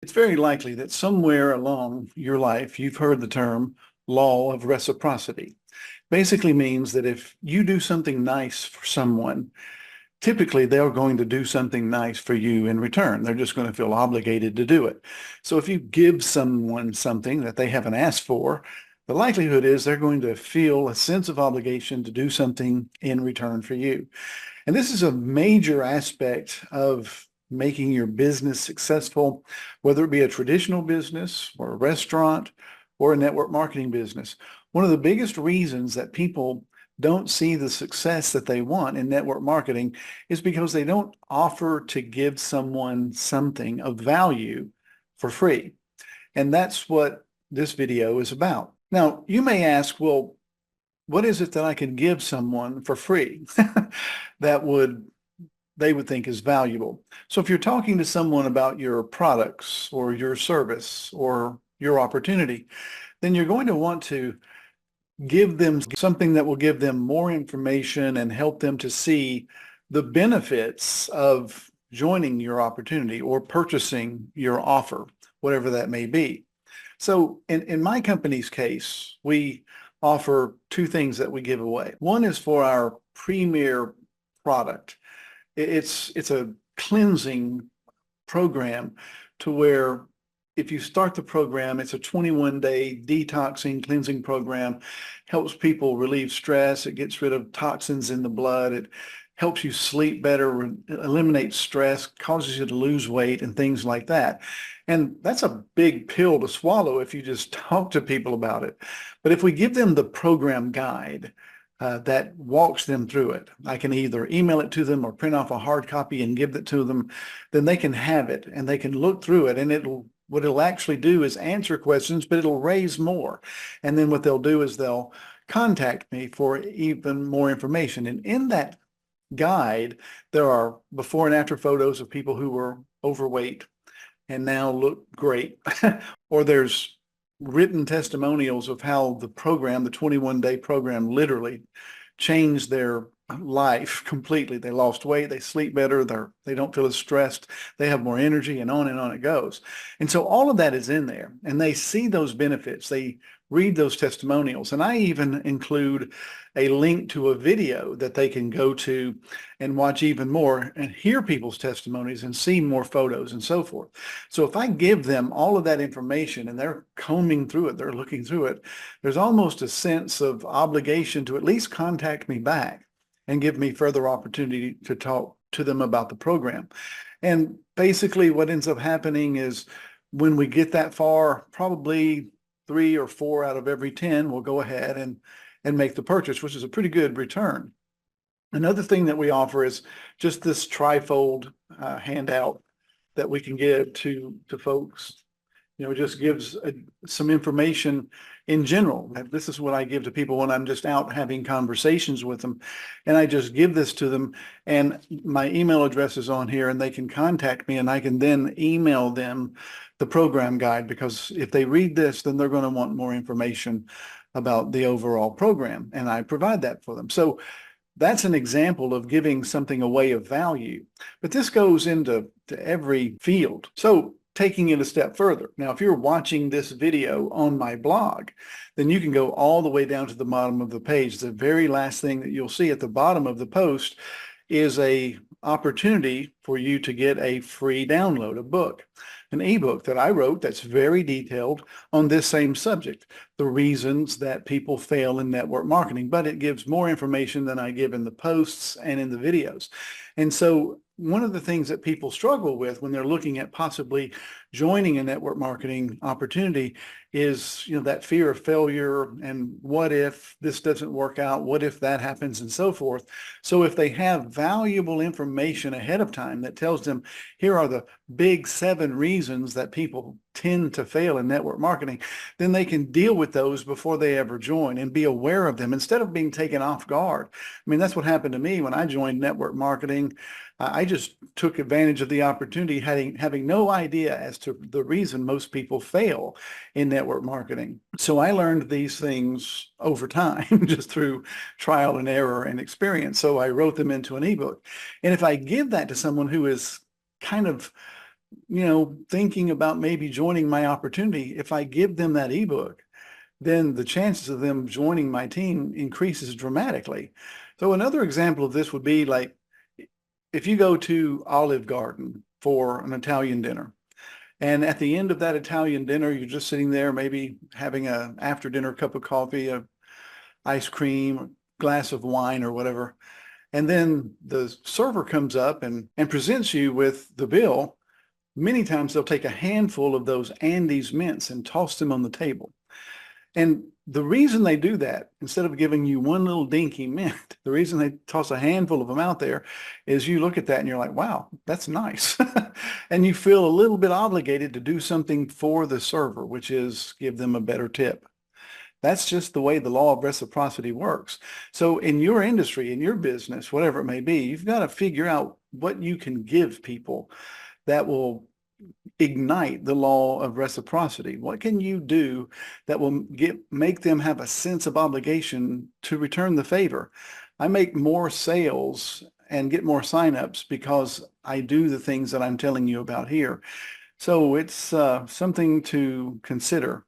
It's very likely that somewhere along your life, you've heard the term law of reciprocity. Basically means that if you do something nice for someone, typically they're going to do something nice for you in return. They're just going to feel obligated to do it. So if you give someone something that they haven't asked for, the likelihood is they're going to feel a sense of obligation to do something in return for you. And this is a major aspect of making your business successful, whether it be a traditional business or a restaurant or a network marketing business. One of the biggest reasons that people don't see the success that they want in network marketing is because they don't offer to give someone something of value for free. And that's what this video is about. Now, you may ask, well, what is it that I can give someone for free that they would think is valuable? So if you're talking to someone about your products or your service or your opportunity, then you're going to want to give them something that will give them more information and help them to see the benefits of joining your opportunity or purchasing your offer, whatever that may be. So in my company's case, we offer two things that we give away. One is for our premier product. It's a cleansing program to where if you start the program, it's a 21-day detoxing, cleansing program, helps people relieve stress. It gets rid of toxins in the blood. It helps you sleep better, eliminates stress, causes you to lose weight and things like that. And that's a big pill to swallow if you just talk to people about it. But if we give them the program guide, that walks them through it. I can either email it to them or print off a hard copy and give it to them. Then they can have it and they can look through it, and what it'll actually do is answer questions, but it'll raise more. And then what they'll do is they'll contact me for even more information. And in that guide, there are before and after photos of people who were overweight and now look great. Or there's written testimonials of how the program, the 21-day program, literally changed their life completely. They lost weight, they sleep better, they don't feel as stressed, they have more energy, and on it goes. And so all of that is in there, and they see those benefits. They read those testimonials, and I even include a link to a video that they can go to and watch even more and hear people's testimonies and see more photos and so forth. So if I give them all of that information and they're combing through it, they're looking through it, there's almost a sense of obligation to at least contact me back and give me further opportunity to talk to them about the program. And basically what ends up happening is when we get that far, probably 3 or 4 out of every 10 will go ahead and make the purchase, which is a pretty good return. Another thing that we offer is just this trifold handout that we can give to folks. You know, it just gives some information in general. This is what I give to people when I'm just out having conversations with them. And I just give this to them, and my email address is on here, and they can contact me, and I can then email them the program guide, because if they read this, then they're going to want more information about the overall program, and I provide that for them. So that's an example of giving something away of value. But this goes into every field. So taking it a step further. Now, if you're watching this video on my blog, then you can go all the way down to the bottom of the page. The very last thing that you'll see at the bottom of the post is a opportunity for you to get a free download, a book, an ebook that I wrote that's very detailed on this same subject, the reasons that people fail in network marketing, but it gives more information than I give in the posts and in the videos. And so one of the things that people struggle with when they're looking at possibly joining a network marketing opportunity is, you know, that fear of failure and what if this doesn't work out, what if that happens, and so forth. So if they have valuable information ahead of time that tells them, here are the big 7 reasons that people tend to fail in network marketing, then they can deal with those before they ever join and be aware of them instead of being taken off guard. I mean, that's what happened to me when I joined network marketing. I just took advantage of the opportunity, having no idea as to the reason most people fail in network marketing. So I learned these things over time, just through trial and error and experience. So I wrote them into an ebook. And if I give that to someone who is kind of thinking about maybe joining my opportunity, if I give them that ebook, then the chances of them joining my team increases dramatically. So another example of this would be like if you go to Olive Garden for an Italian dinner, and at the end of that Italian dinner, you're just sitting there, maybe having a after dinner cup of coffee, a ice cream, a glass of wine or whatever. And then the server comes up and presents you with the bill. Many times they'll take a handful of those Andes mints and toss them on the table. And the reason they do that, instead of giving you one little dinky mint, the reason they toss a handful of them out there is you look at that and you're like, wow, that's nice. And you feel a little bit obligated to do something for the server, which is give them a better tip. That's just the way the law of reciprocity works. So in your industry, in your business, whatever it may be, you've got to figure out what you can give people that will ignite the law of reciprocity. What can you do that will make them have a sense of obligation to return the favor? I make more sales and get more signups because I do the things that I'm telling you about here. So it's something to consider.